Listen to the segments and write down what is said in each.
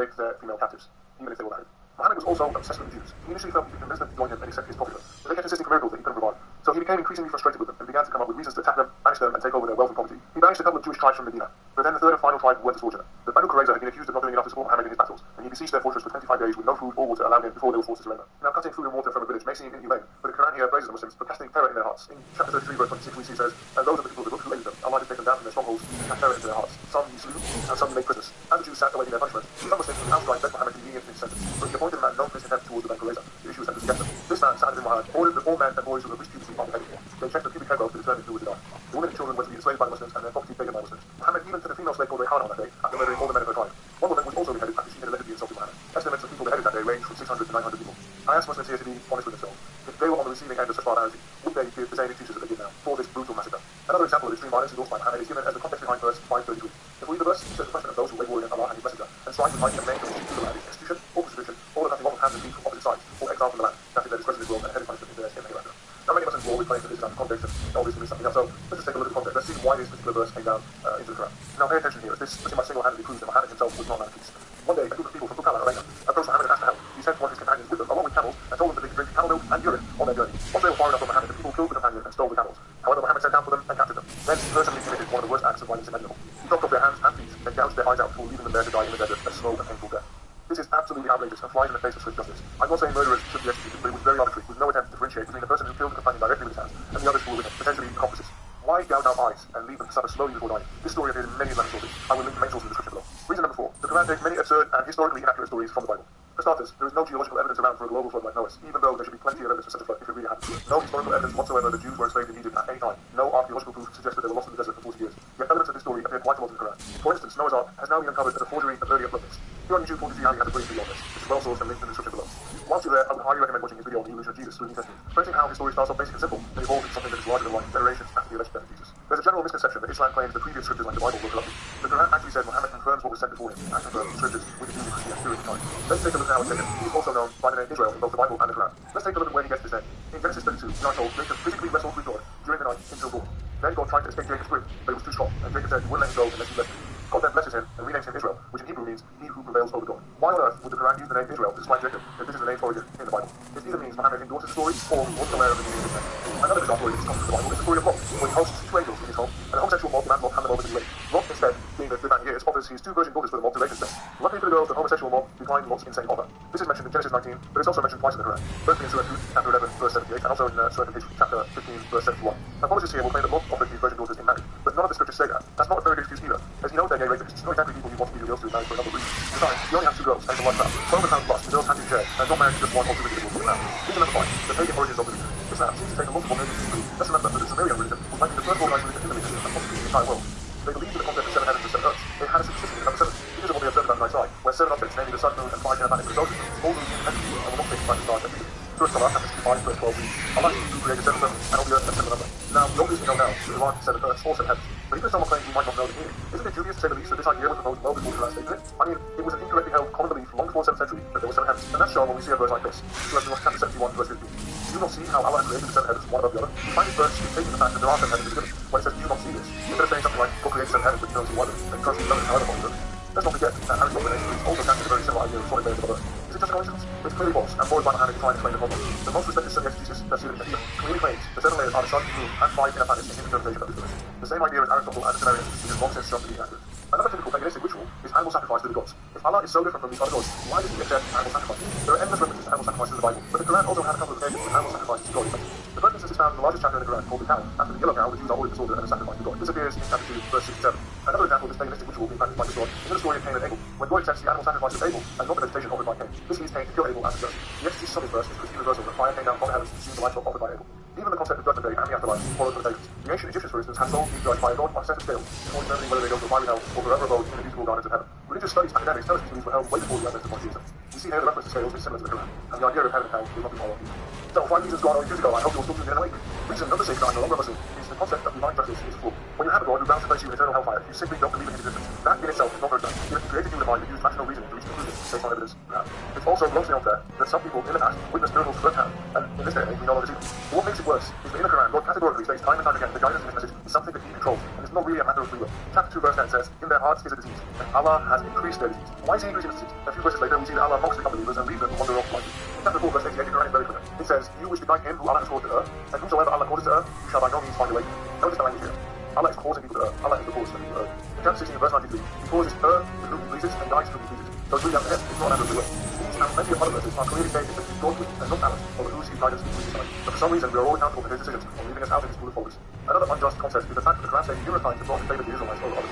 raped their female captives, even if they were married. Muhammad was also obsessed with the Jews. He initially felt he could convince them to join him and accept his prophethood, but they kept insisting for miracles that he couldn't provide. So he became increasingly frustrated with them and began to come up with reasons to attack them, banish them, and take over their wealth and property. He banished a couple of Jewish tribes from Medina, but then the third and final tribe went to slaughter. The Banu Qurayza had been accused of not doing enough to support Muhammad in his battles, and he besieged their fortress for 25 days with no food or water allowed him before they were forced to surrender. Now, cutting food and water from a village may seem inhumane, but the Quran here praises the Muslims for casting terror in their hearts. In chapter 33, verse 26, we see says, "And those of the people of the book who aided them, Allah has taken them down from their strongholds and cast terror into their hearts. Some he slew, and some he made prisoners. As the Jews sat awaiting their punishment, some Muslims from the outside begged Muhammad to be lenient in his sentence, but he appointed a man known for his contempt towards the Banu Qurayza to issue a sentence against them. This man, Sa'ad ibn Mu'adh, ordered that all men and boys who were rich puberty are beheaded. They checked the pubic hair growth to determine who was to die. The women and children were to be enslaved by Muslims and their property taken by Muslims. Muhammad even took a female slave called Rayhana on that day, after murdering all the men of her tribe. One woman was also beheaded after she had allegedly insulted Muhammad. Estimates of people beheaded that day range from 600 to 900 people. I ask Muslims here to be honest with themselves. If they were on the receiving end of such barbarity, would they give the same excuses that they give now for this brutal massacre? Another example of extreme violence endorsed by Muhammad is given as the context behind verse 533. If we read the verse, it says the question of those who wage war against Allah and his messenger, and strive with might and main to achieve the land is execution or crucifixion, or the cutting off of hands and feet from opposite sides, or exile from the land. That is their disgrace in this world and heavy punishment in their in the hereafter. Now many Muslims will always claim that this is out of context and obviously means something else. So let's just take a look at the context. Let's see why this particular verse came down into the Quran. Now pay attention here, as this pretty much single-handedly proves that Muhammad himself was not a man of peace. One day, a group of people from Bukala, Arena, approached Muhammad and asked for help. He sent one of his companions with them, along with camels, and told them that they could drink camel milk and urine on their journey. Once they were far enough from Muhammad, the people killed the companion and stole the camels. However, Muhammad sent down for them and captured them. Then he personally committed one of the worst acts of violence imaginable. He chopped off their hands and feet and gouged their eyes out before leaving them there to die in the desert a slow and painful death. This is absolutely outrageous and flies in the face of swift justice. I'm not saying murderers should be executed, but it was very arbitrary, with no attempt to differentiate between the person who killed the companion directly with his hands and the others who were with him, potentially accomplices. Why gouge out eyes and leave them to suffer slowly before dying? This story appears in many Islamic sources. I will link the main source in the description below. Reason number 4. The Quran takes many absurd and historically inaccurate stories from the Bible. For starters, there is no geological evidence around for a global flood like Noah's, even though there should be plenty of evidence for such a flood if it really happened. No historical evidence whatsoever that Jews were enslaved in Egypt at any time. No archaeological proof suggests that they were lost in the desert for 40 years. Yet elements of this story appear quite a lot in the Quran. For instance, Noah's Ark has now been uncovered as a forgery of earlier flood myths. Here on YouTube, you see how he has a brief video on this. It's well sourced and linked in the description below. Whilst you're there, I would highly recommend watching his video on the evolution of Jesus through the New Testament, tracing how his story starts off basic and simple, and evolves into something that is larger than life generations after the alleged death of Jesus. There's a general misconception that Islam claims the previous scriptures like the Bible were corrupted. The Quran actually says Muhammad confirms what was said before him, and confirms the scriptures with the Jews and Christians during the time. Let's take a look at how it's taken. He is also known by the name Israel in both the Bible and the Quran. Let's take a look at where he gets this name. In Genesis 32, we are told Jacob physically wrestled with God during the night until dawn. Then God tried to escape Jacob's grip, but it was too strong, and Jacob said he wouldn't let him go unless he blessed him. God then blesses him and renames him Israel, which in Hebrew means he who prevails over God. Why on earth would the Quran use the name Israel to describe Jacob if this is the name's origin in the Bible? This either means Muhammad endorses the story or he wasn't aware of the meaning of this name. Another bizarre story that comes from the Bible is the story of Lot, where he hosts 2 angels in his home, and the homosexual mob demand Lot hand them over to be raped. Lot, instead, being the good man he is, offers his 2 virgin daughters for the mob to rape instead. Luckily for the girls, the homosexual mob declined Lot's insane offer. This is mentioned in Genesis 19, but it's also mentioned twice in the Quran. Firstly in Surah Hud, chapter 11, verse 78, and also in Surah Hud, chapter 15, verse 71. Apologists here will claim that Lot offered his virgin daughters in marriage, but none of the scriptures say that. That's not a very good excuse either, as he knows they're gay rapists, not exactly people he wants to be revealed to married for another reason. Besides, he only has 2 girls, and it's a lifestyle. 12 pounds plus, the girls had to be shared, and not married to just one or 2 individuals from the family. Reason number 5, the pagan origins of religion. Islam seems to take a multiple names to include. Let's remember that the Sumerian religion was likely the first organized religion in the Middle East and possibly the entire world. They believed in the concept of 7 heavens and 7 earths. They had a subsistence in number 7, because of what they observed about the night sky, where 7 objects, namely the sun, moon, and 5 inner planets, were associated, all moved independently and were not fixed by the stars and Jupiter. Surah Salah, chapter 65, verse 12 reads, Allah is who created 7 suns, and all the earth and 7 number. Now, we obviously know now that the Quran 7 earths or 7 heavens, but even if someone claims he might not know the meaning, isn't it dubious to say the least that this idea was proposed well before the Quran stated it? I mean, it was an incorrectly held common belief long before the 7th century that there were 7 heavens, and that's shown when we see a verse like this. Surah Nuh, chapter 71, verse 15. Do you not see how Allah has created the 7 heavens one above the other? We find this verse stating the fact that there are 7 heavens in the scripture. When it says, do you not see this? Instead of saying something like, God created 7 heavens, but you don't see one of them, and you can't see none of them, however possible. Let's not forget that Aristotle and Aeschylus also captured a very similar idea of solid layers of earth. Is it just a coincidence? It's clearly false, and more is by Muhammad to try and explain the problem. The most respected Sunni exegesis, Tafsir ibn Kathir, clearly claims that 7 layers are the sun, moon, and 5 inner planets in his interpretation of this verse. The same idea as Aristotle and the Sumerians is long since shown to be inaccurate. Another typical paganistic ritual is animal sacrifice to the gods. If Allah is so different from these other gods, why does he accept animal sacrifice? There are endless references to animal sacrifice in the Bible, but the Quran also had a couple of occasions when animal sacrifice to God is mentioned. The first instance is found in the largest chapter in the Quran called the cow. After the yellow cow, the Jews are ordered to slaughter and sacrifice to God. This appears in chapter 2, verse 67. Another example of this paganistic ritual being practiced by the God is in the story of Cain and Abel, when God accepts the animal sacrifice of Abel and not the vegetation offered by Cain. This leads Cain to kill Abel and his son. The exegesis of this verse is to receive reversal that fire came down from the heavens to consume the livestock offered by Abel. Even the concept of judgment day and the afterlife followed from the pagans. The ancient Egyptians, for instance, had souls being judged by a god on a set of scales before determining whether they go to a fiery hell or forever abode in the beautiful gardens of heaven. Religious studies academics tell us these were held way before the advent of monotheism. You see here the reference to scales is similar to the Quran, and the idea of heaven and hell will not be more obvious. So, 5 reasons God only 2 to go. I hope you'll still tune in and awake. Reason number 6 that I'm no longer a Muslim is the concept of divine justice is flawed. When you have a God who vows to place you in eternal hellfire, you simply don't believe in his existence. That in itself is not very good. Even if he created you in a mind that used rational reasoning to reach conclusions, based on evidence now. It's also grossly unfair that some people in the past witnessed miracles firsthand, and in this day and age we no longer see them. But what makes it worse is that in the Quran, God categorically states time and time again the guidance in His message is something that He controls, and it's not really a matter of free will. Chapter 2 verse 10 says, in their hearts is a disease, and Allah has increased their disease. Why is He increasing the disease? A few verses later we see that Allah mocks the unbelievers and leaves them to wander off blindly. In chapter 4 verse 88 the Quran is very clear. It says, you wish to guide him who Allah has caused to err, and whosoever Allah causes to err, you shall by no means find a way. Notice the language here. Allah is causing people to err. Allah is the cause of people to err. In chapter 16 verse 93, He causes err to whom He pleases and guides to whom He pleases. So it's really up to Him. It's not a matter of free will. These and plenty of other verses are clearly stating that He's God's will and not ours over whose His guidance we decide. But for some reason we are all accountable for His decisions on leaving us out in His pool of faults. Another unjust concept is the fact that the Quran states numerous times that God favored the Israelites over others.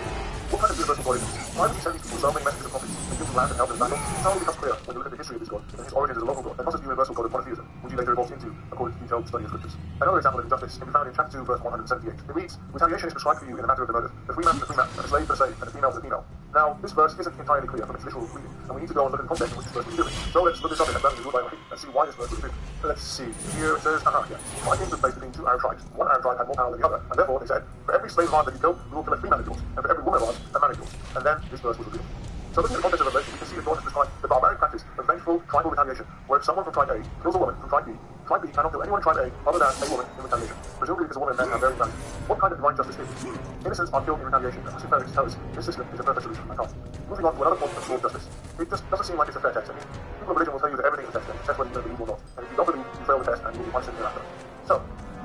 What kind of universal God is this? Why would He send these people so many messages of prophets and give them land and help in battle? It only becomes clear when you look at the history of this God and His origins as a local God, and not as a universal God of monotheism, which He later evolved into according to detailed study of scriptures. Another example of injustice can be found in chapter 2 verse 178. It reads, retaliation is prescribed for you in the matter of the motive. The free man is the free man, and the slave for the slave, and the female for the female. Now, this verse isn't entirely clear from its literal reading, and we need to go and look at the context in which this verse was given. So let's look this up in Abdul Wahid and see why this verse was written. Let's see. Here it says, fighting took place between two Arab tribes. One Arab tribe had more power than the other, and therefore they said, for every slave of ours that you kill, we will kill a free man of yours, and for every woman of ours, a man of yours. And then this verse was revealed. So looking at the context of the revelation, we can see that God has prescribed the barbaric practice of vengeful tribal retaliation, where if someone from tribe A kills a woman from tribe B cannot kill anyone in tribe A other than a woman in retaliation, presumably because a woman and men have very value. What kind of divine justice is this? Innocents are killed in retaliation, and Muslim parents tell us this system is a perfect solution for mankind. Moving on to another point of sword justice. It just doesn't seem like it's a fair test. I mean, people of religion will tell you that everything is a test, and you test whether you believe or not, and if you don't believe, you fail the test and you will be punished hereafter. So,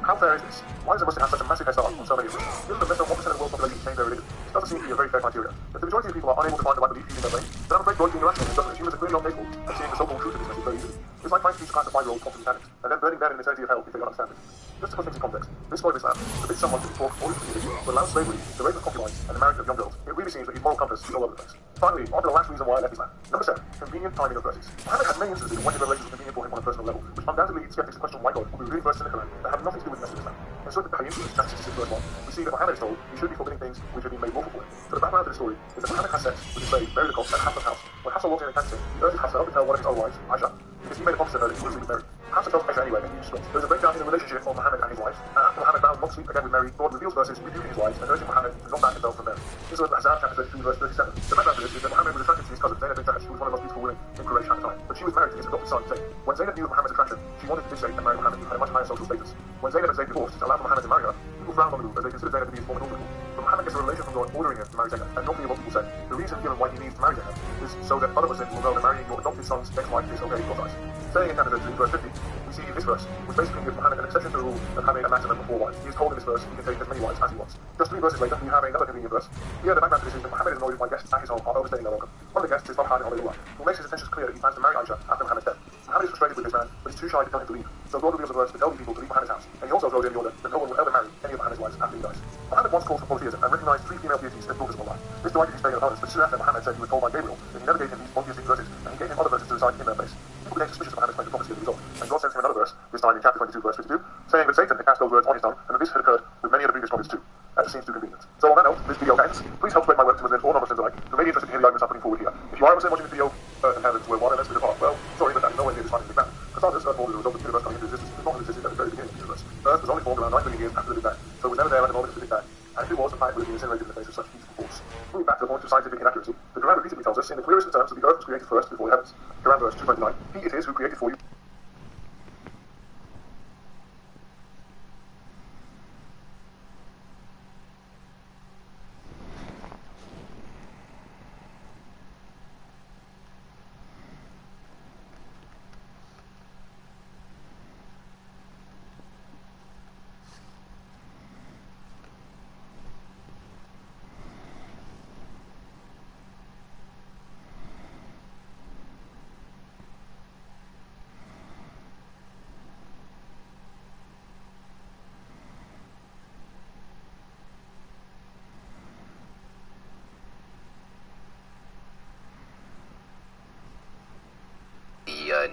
how fair is this? Why does a Muslim have such a massive head start on so many issues? Given that less than 1% of the world's population change their religion, this doesn't seem to be a very fair criteria. If the majority of people are unable to find the right belief using their brain, then I'm afraid God being irrational and doesn't humans are clearly uncapable of seeing the so-called truth of this message very easily. It's like trying to teach a class of 5-year-olds quantum mechanics, and then burning them in an eternity of hell if they don't understand it. Just to put things in context, this God of Islam forbids someone to talk or to allow slavery, the rape of concubines, and the marriage of young girls. It really seems that his moral compass is all over the place. Finally, on to the last reason why I left Islam. Number 7, convenient timing of verses. Muhammad had many instances in when his revelations were convenient for him on a personal level, which undoubtedly leads skeptics to question why God would be revealing verses in the Quran that have nothing to do with the message of Islam. In Surah Al-Qayyim, chapter 66 verse 1, we see that Muhammad is told he should be forbidding things which have been made lawful for him. So the background to the story is that Muhammad has sex with his slave, Mary the Cox, at Hafsa's house. When Hafsa walks in and catches him, he urges Hafsa to tell one of his own wives, Aisha, because he made a promise to her that he would sleep with Mary. Hafsa tells Aisha anyway, and he distraught. There is a breakdown in the relationship of Muhammad and his wife, and after Muhammad vows not to sleep again with Mary, God reveals verses rebuking his wives and urging Muhammad to not back himself from Mary. This was Ahzab chapter 32 verse 37. The background to this is that Muhammad was attracted to his cousin Zainab bint Jahash, who was one of the most beautiful women in Quraysh at the time. But she was married to his adopted son, Zayd. When Zainab knew of Muhammad's attraction, she wanted to dissect and marry Muhammad, who had a much higher social status. When Zainab and Zayd divorced to allow for Muhammad to marry her, people frowned on the move as they considered Zainab to be his former daughter. But Muhammad gets a revelation from God ordering him to marry Zainab, and not being what people say. The reason given why he needs to marry Zainab is so that other Muslims will know that marrying your adopted son's ex-wife is okay in God's eyes. Saying in chapter 13 verse 50, we see in this verse, which basically gives Muhammad an exception to the rule of having a maximum of 4 wives. He is told in this verse he can take as many wives as he wants. Just 3 verses later, we have another convenient verse. Here, the background to this is that Muhammad is annoyed by guests at his home are overstaying their welcome. One of the guests is Talha ibn Ubaydullah, who makes his intentions clear that he plans to marry Aisha after Muhammad's death. Muhammad is frustrated with this man, but he's too shy to tell him to leave. So God reveals a verse to tell these people to leave Muhammad's house, and he also throws in the order that no one will ever marry any of Muhammad's wives after he dies. Muhammad once called for polytheism and recognized 3 female deities as daughters of Allah. This delighted his pagan opponents, but soon after Muhammad said he was told by Gabriel that he never gave him these monotheistic verses, and he gave him other verses to recite in their place. People became suspicious of Muhammad's claim to prophecy as a result, and God sends him another verse, this time in chapter 22 verse 52, saying that Satan had cast those words on his tongue, and that this had occurred with many of the previous prophets too. That seems too convenient. So on that note, this video ends. Please help spread my work to Muslims or non-Muslims alike who may be interested in the arguments I'm putting forward here. If you are a Muslim watching this video, Earth and heavens were one and let's split apart. Well, sorry, but that is nowhere near this finding Big Bang. For starters, Earth formed as a result of the universe coming into existence. It was not existed at the very beginning of the universe. Earth was only formed around 9 billion years after the Big Bang, so it was never there at the moment of the Big Bang. And if it was, the planet would have been incinerated in the face of such beautiful force. Moving back to the point of scientific inaccuracy, the Quran repeatedly tells us in the clearest of terms that the Earth was created first before the heavens. Quran verse 229, He it is who created for you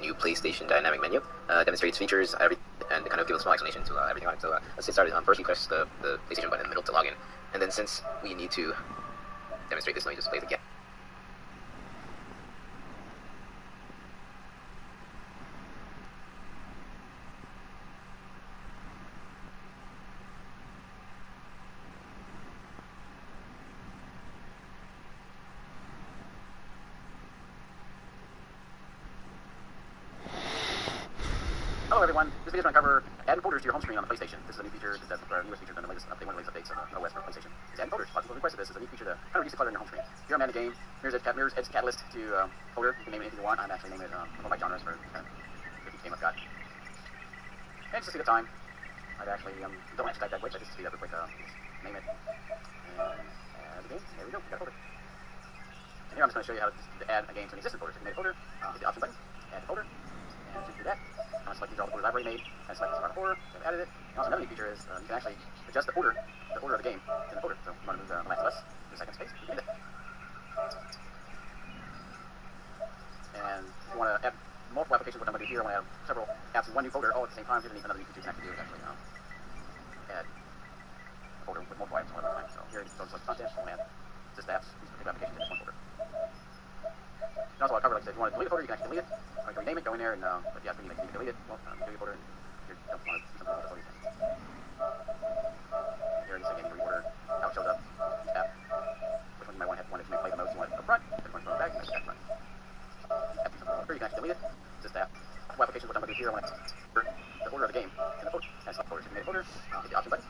new PlayStation dynamic menu demonstrates features and kind of give a small explanation to everything on it. So let's get started. First, you press the PlayStation button in the middle to log in, and then since we need to demonstrate this, let me just play it again. everyone. This video is going to cover adding folders to your home screen on the PlayStation. This is a new feature. This is a newest feature than the latest update, one of the latest updates of OS for PlayStation. It's adding folders. A lot of people requested this. It's a new feature to kind of reduce the clutter in your home screen. Here I'm adding a game. Mirror's Edge Catalyst to folder. You can name it anything you want. I'm actually naming it one of my genres for each game I've got. And just to see the time, I'd actually don't actually type that quick. I just speed up real quick. Just name it. And add the game. There we go. We got a folder. And here I'm just going to show you how to add a game to an existing folder. So you can make a folder. Hit the option button. Add a folder. And just do that. I'm going to select all the folders I've already made. And select this before. I've added it. And also another new feature is you can actually adjust the order of the game in the folder. So if you want to move The Last of Us to the second space, you can do that. And if you want to add multiple applications, what I'm going to do here, I want to have several apps in one new folder all at the same time. Here's another new feature you can actually do is actually add a folder with multiple apps all at the time. So here it's select content, and add just apps, these particular applications in this one folder. And also I'll cover, like I said, if you want to delete a folder, you can actually delete it. Or you can rename it, go in there, and if you ask me, you can delete it. Well, delete a folder, and if you don't want to see something, that's all you can. Here it is again, you can reorder how it shows up, each app, which one you might want to have, one that you may play the most, you want it up front, if you want it back, you can back front. After you can actually delete it, just app. Multiple applications, what I'm going to do here, I want to the order of the game in the folder, and select folder. So you can make a folder, hit the option button.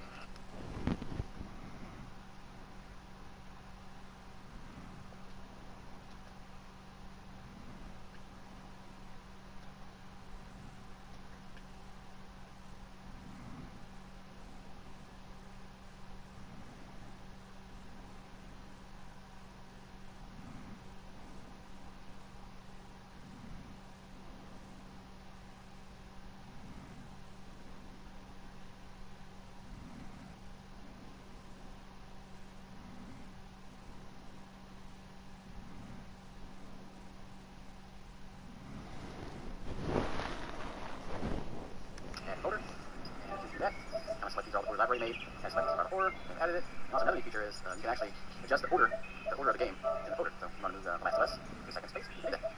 Folder, and just do that. I'm going to select these all the folders I've already made, and select this about a folder, and added it. And also another new feature is you can actually adjust the order of the game in the folder. So if you want to move The Last of Us to the second space, you can do that.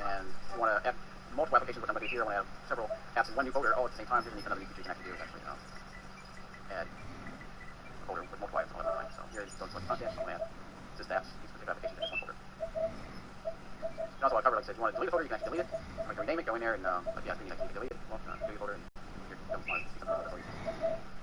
And if you want to add multiple applications, what I'm going to do here, I want to have several apps in one new folder all at the same time. Here's another new feature you can actually do is actually add a folder with multiple apps all at the time. So here it's select content, and add just apps, these particular applications in this one folder. And also I'll cover, like I said, if you want to delete a folder, you can actually delete it. Or you can rename it, go in there, and if you ask me, you can delete it. Well, delete a folder, and if you don't want to see something, that's all you can.